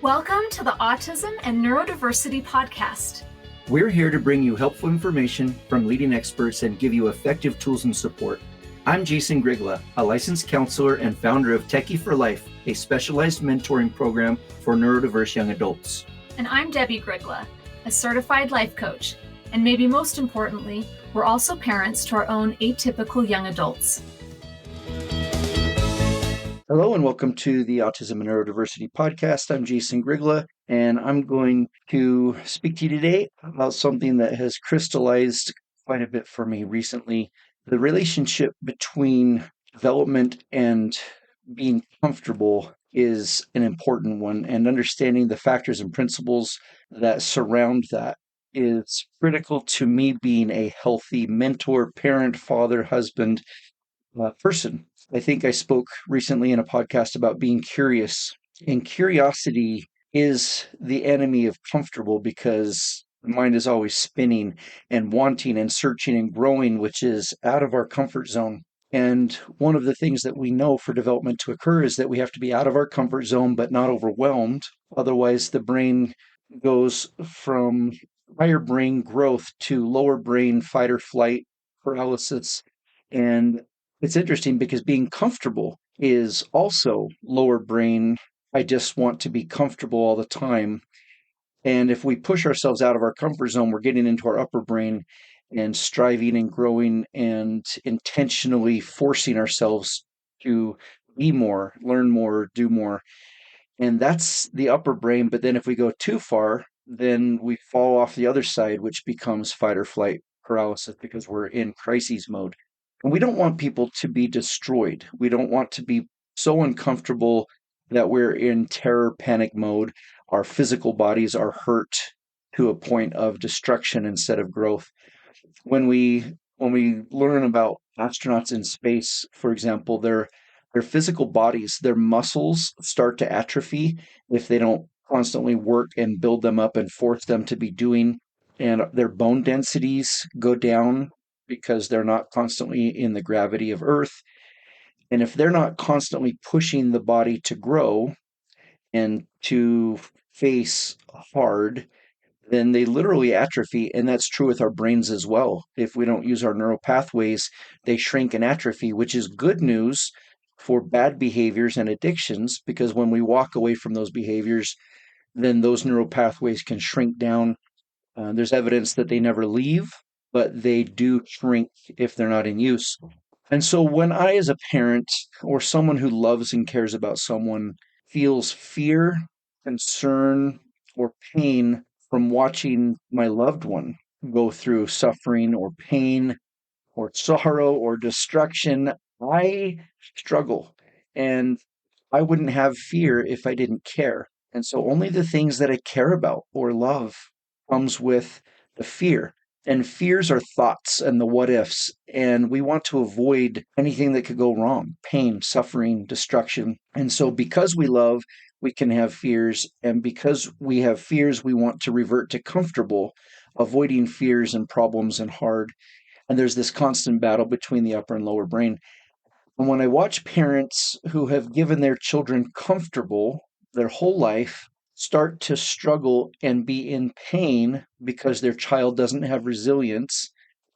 Welcome to the Autism and Neurodiversity Podcast. We're here to bring you helpful information from leading experts and give you effective tools and support. I'm Jason Grigla, a licensed counselor and founder of Techie for Life, a specialized mentoring program for neurodiverse young adults. And I'm Debbie Grigla, a certified life coach. And maybe most importantly, we're also parents to our own atypical young adults. Hello and welcome to the Autism and Neurodiversity Podcast. I'm Jason Grigla, and I'm going to speak to you today about something that has crystallized quite a bit for me recently. The relationship between development and being comfortable is an important one, and understanding the factors and principles that surround that is critical to me being a healthy mentor, parent, father, husband, person. I think I spoke recently in a podcast about being curious, and curiosity is the enemy of comfortable because the mind is always spinning and wanting and searching and growing, which is out of our comfort zone. And one of the things that we know for development to occur is that we have to be out of our comfort zone, but not overwhelmed. Otherwise, the brain goes from higher brain growth to lower brain fight or flight paralysis. And it's interesting because being comfortable is also lower brain. I just want to be comfortable all the time. And if we push ourselves out of our comfort zone, we're getting into our upper brain and striving and growing and intentionally forcing ourselves to be more, learn more, do more. And that's the upper brain. But then if we go too far, then we fall off the other side, which becomes fight or flight paralysis because we're in crises mode. And we don't want people to be destroyed. We don't want to be so uncomfortable that we're in terror panic mode. Our physical bodies are hurt to a point of destruction instead of growth. When we learn about astronauts in space, for example, their physical bodies, their muscles start to atrophy if they don't constantly work and build them up and force them to be doing. And their bone densities go down because they're not constantly in the gravity of Earth. And if they're not constantly pushing the body to grow and to face hard, then they literally atrophy. And that's true with our brains as well. If we don't use our neural pathways, they shrink and atrophy, which is good news for bad behaviors and addictions, because when we walk away from those behaviors, then those neural pathways can shrink down. There's evidence that they never leave, but they do shrink if they're not in use. And so when I, as a parent or someone who loves and cares about someone, feels fear, concern, or pain from watching my loved one go through suffering or pain or sorrow or destruction, I struggle. And I wouldn't have fear if I didn't care. And so only the things that I care about or love comes with the fear. And fears are thoughts and the what ifs. And we want to avoid anything that could go wrong, pain, suffering, destruction. And so because we love, we can have fears. And because we have fears, we want to revert to comfortable, avoiding fears and problems and hard. And there's this constant battle between the upper and lower brain. And when I watch parents who have given their children comfortable their whole life start to struggle and be in pain because their child doesn't have resilience,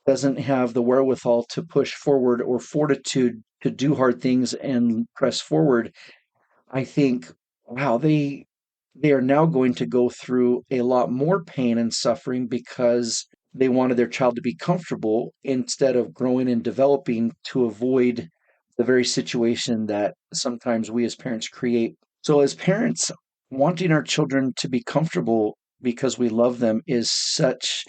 doesn't have the wherewithal to push forward or fortitude to do hard things and press forward, I think, wow, they are now going to go through a lot more pain and suffering because they wanted their child to be comfortable instead of growing and developing to avoid the very situation that sometimes we as parents create. So as parents, wanting our children to be comfortable because we love them is such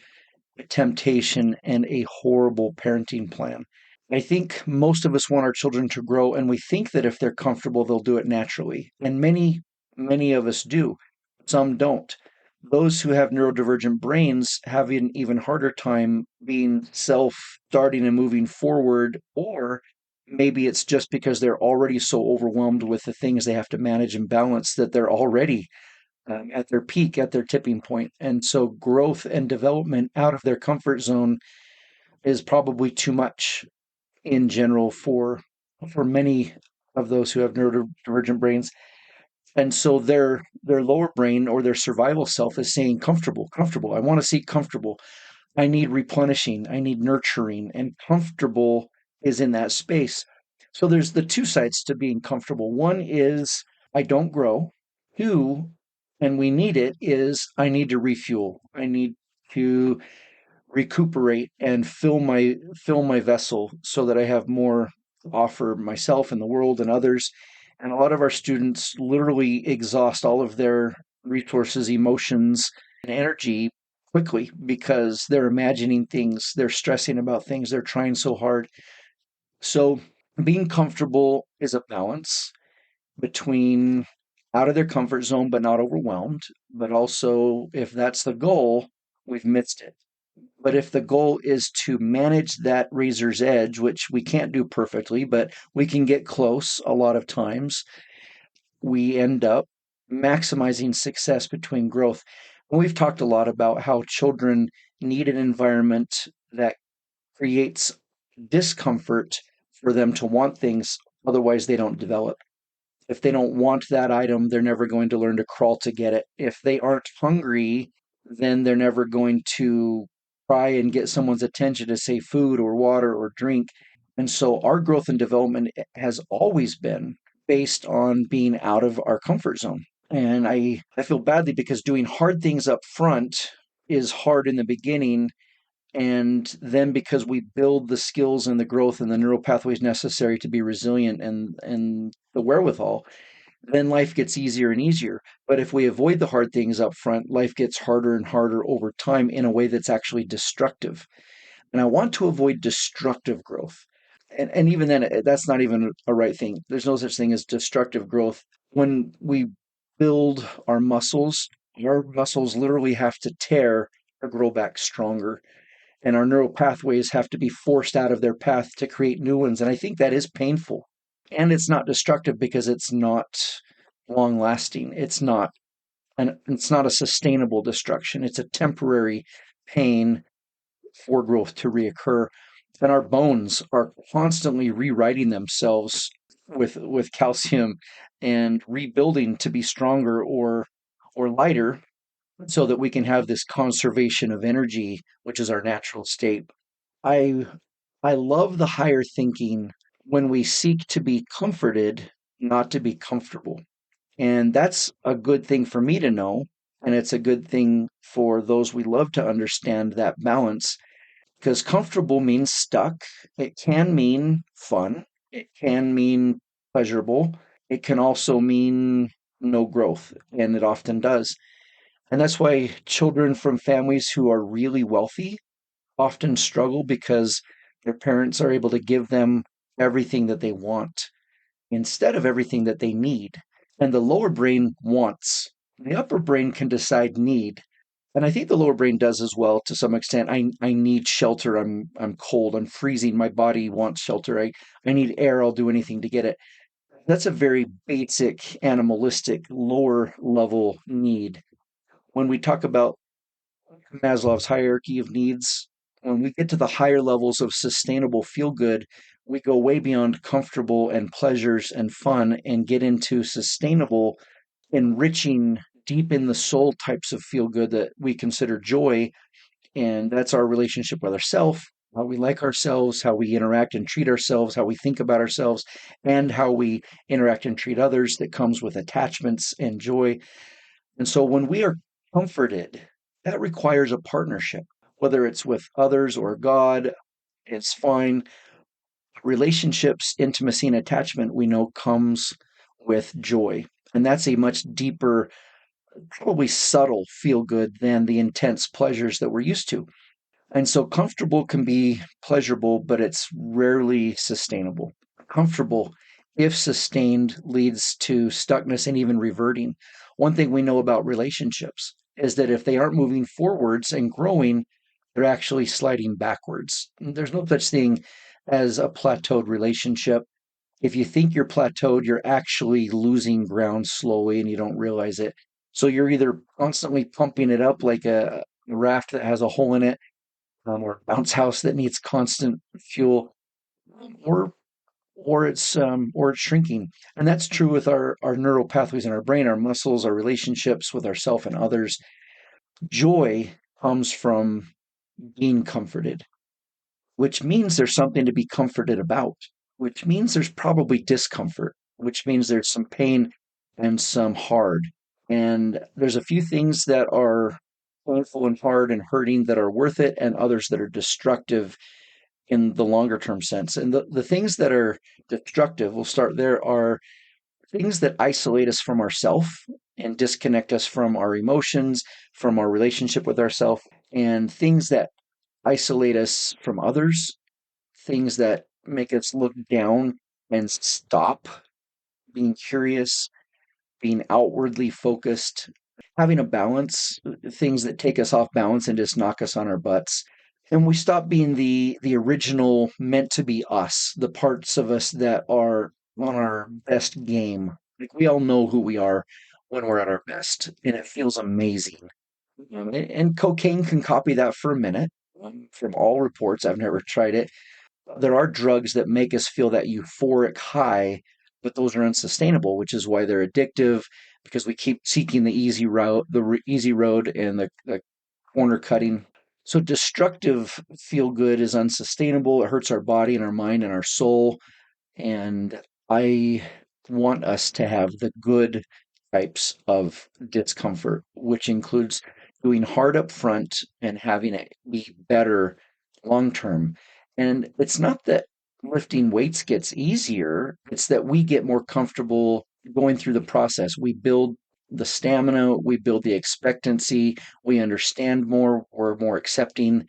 a temptation and a horrible parenting plan. I think most of us want our children to grow, and we think that if they're comfortable, they'll do it naturally. And many of us do. Some don't. Those who have neurodivergent brains have an even harder time being self-starting and moving forward, or maybe it's just because they're already so overwhelmed with the things they have to manage and balance that they're already at their peak, at their tipping point. And so growth and development out of their comfort zone is probably too much in general for many of those who have neurodivergent brains. And so their lower brain or their survival self is saying comfortable, comfortable. I want to seek comfortable. I need replenishing. I need nurturing. And comfortable is in that space. So there's the two sides to being comfortable. One is I don't grow. Two, and we need it, is I need to refuel. I need to recuperate and fill my vessel so that I have more to offer myself and the world and others. And a lot of our students literally exhaust all of their resources, emotions, and energy quickly because they're imagining things, they're stressing about things, they're trying so hard. So being comfortable is a balance between out of their comfort zone but not overwhelmed. But also, if that's the goal, we've missed it. But if the goal is to manage that razor's edge, which we can't do perfectly, but we can get close a lot of times, we end up maximizing success between growth. And we've talked a lot about how children need an environment that creates discomfort for them to want things, otherwise, they don't develop. If they don't want that item, they're never going to learn to crawl to get it. If they aren't hungry, then they're never going to try and get someone's attention to say food or water or drink. And so our growth and development has always been based on being out of our comfort zone. And I feel badly because doing hard things up front is hard in the beginning. And then because we build the skills and the growth and the neural pathways necessary to be resilient and the wherewithal, then life gets easier and easier. But if we avoid the hard things up front, life gets harder and harder over time in a way that's actually destructive. And I want to avoid destructive growth. And even then, that's not even a right thing. There's no such thing as destructive growth. When we build our muscles literally have to tear to grow back stronger. And our neural pathways have to be forced out of their path to create new ones. And I think that is painful. And it's not destructive because it's not long lasting. It's not a sustainable destruction. It's a temporary pain for growth to reoccur. And our bones are constantly rewriting themselves with calcium and rebuilding to be stronger or lighter so that we can have this conservation of energy, which is our natural state. I I love the higher thinking when we seek to be comforted, not to be comfortable. And that's a good thing for me to know. And it's a good thing for those we love to understand that balance because comfortable means stuck. It can mean fun. It can mean pleasurable. It can also mean no growth. And it often does. And that's why children from families who are really wealthy often struggle because their parents are able to give them everything that they want instead of everything that they need. And the lower brain wants. The upper brain can decide need. And I think the lower brain does as well to some extent. I need shelter. I'm cold. I'm freezing. My body wants shelter. I need air. I'll do anything to get it. That's a very basic, animalistic, lower level need. When we talk about Maslow's hierarchy of needs, when we get to the higher levels of sustainable feel good, we go way beyond comfortable and pleasures and fun and get into sustainable, enriching, deep in the soul types of feel good that we consider joy. And that's our relationship with ourselves, how we like ourselves, how we interact and treat ourselves, how we think about ourselves, and how we interact and treat others that comes with attachments and joy. And so when we are comforted, that requires a partnership, whether it's with others or God, it's fine. Relationships, intimacy, and attachment we know comes with joy. And that's a much deeper, probably subtle feel good than the intense pleasures that we're used to. And so comfortable can be pleasurable, but it's rarely sustainable. Comfortable, if sustained, leads to stuckness and even reverting. One thing we know about relationships is that if they aren't moving forwards and growing, they're actually sliding backwards. There's no such thing as a plateaued relationship. If you think you're plateaued, you're actually losing ground slowly and you don't realize it. So you're either constantly pumping it up like a raft that has a hole in it, or a bounce house that needs constant fuel, or or it's shrinking. And that's true with our neural pathways in our brain, our muscles, our relationships with ourselves and others. Joy comes from being comforted, which means there's something to be comforted about, which means there's probably discomfort, which means there's some pain and some hard. And there's a few things that are painful and hard and hurting that are worth it, and others that are destructive in the longer term sense. And the things that are destructive, we'll start there, are things that isolate us from ourself and disconnect us from our emotions, from our relationship with ourself, and things that isolate us from others, things that make us look down and stop being curious, being outwardly focused, having a balance, things that take us off balance and just knock us on our butts. And we stop being the original meant to be us, the parts of us that are on our best game. Like we all know who we are when we're at our best, and it feels amazing. And cocaine can copy that for a minute. From all reports, I've never tried it. There are drugs that make us feel that euphoric high, but those are unsustainable, which is why they're addictive, because we keep seeking the easy route, easy road, and the corner cutting. So destructive feel good is unsustainable. It hurts our body and our mind and our soul. And I want us to have the good types of discomfort, which includes doing hard up front and having it be better long term. And it's not that lifting weights gets easier, it's that we get more comfortable going through the process. We build the stamina, we build the expectancy, we understand more, we're more accepting.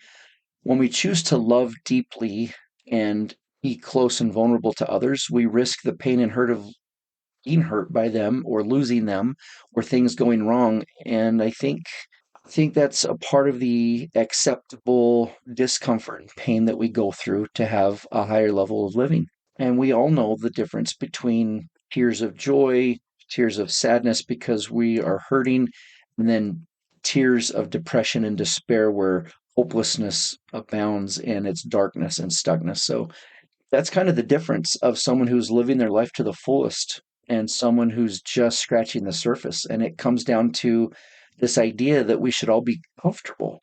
When we choose to love deeply and be close and vulnerable to others, we risk the pain and hurt of being hurt by them or losing them or things going wrong. And I think that's a part of the acceptable discomfort and pain that we go through to have a higher level of living. And we all know the difference between tears of joy, tears of sadness because we are hurting, and then tears of depression and despair where hopelessness abounds and it's darkness and stuckness. So that's kind of the difference of someone who's living their life to the fullest and someone who's just scratching the surface. And it comes down to this idea that we should all be comfortable.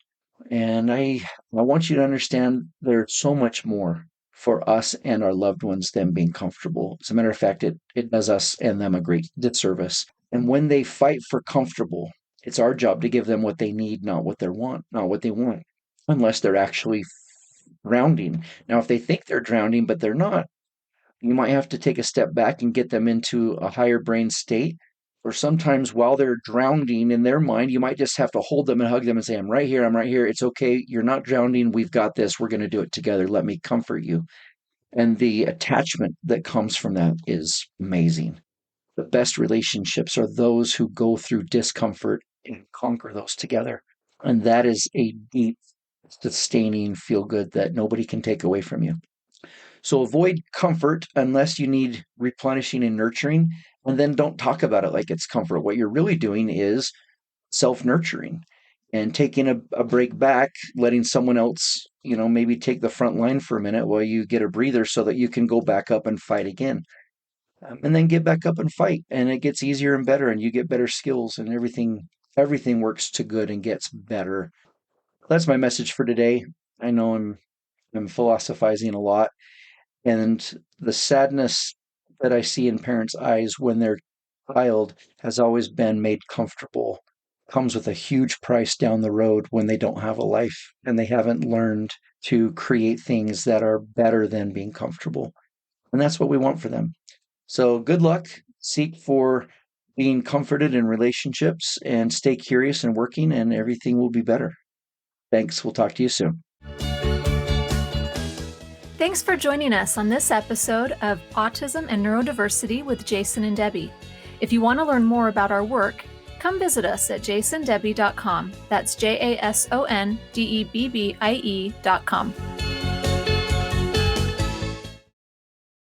And I want you to understand there's so much more for us and our loved ones than being comfortable. As a matter of fact, it does us and them a great disservice. And when they fight for comfortable, it's our job to give them what they need, not what they want, unless they're actually drowning. Now, if they think they're drowning, but they're not, you might have to take a step back and get them into a higher brain state. Or sometimes while they're drowning in their mind, you might just have to hold them and hug them and say, I'm right here. I'm right here. It's okay. You're not drowning. We've got this. We're going to do it together. Let me comfort you. And the attachment that comes from that is amazing. The best relationships are those who go through discomfort and conquer those together. And that is a deep, sustaining feel good that nobody can take away from you. So avoid comfort unless you need replenishing and nurturing, and then don't talk about it like it's comfort. What you're really doing is self-nurturing and taking a break back, letting someone else, maybe take the front line for a minute while you get a breather so that you can go back up and fight again. And then get back up and fight, and it gets easier and better, and you get better skills, and everything works to good and gets better. That's my message for today. I know I'm philosophizing a lot. And the sadness that I see in parents' eyes when their child has always been made comfortable comes with a huge price down the road when they don't have a life and they haven't learned to create things that are better than being comfortable. And that's what we want for them. So good luck. Seek for being comforted in relationships and stay curious and working, and everything will be better. Thanks. We'll talk to you soon. Thanks for joining us on this episode of Autism and Neurodiversity with Jason and Debbie. If you want to learn more about our work, come visit us at jasondebbie.com. That's JASONDEBBIE.com.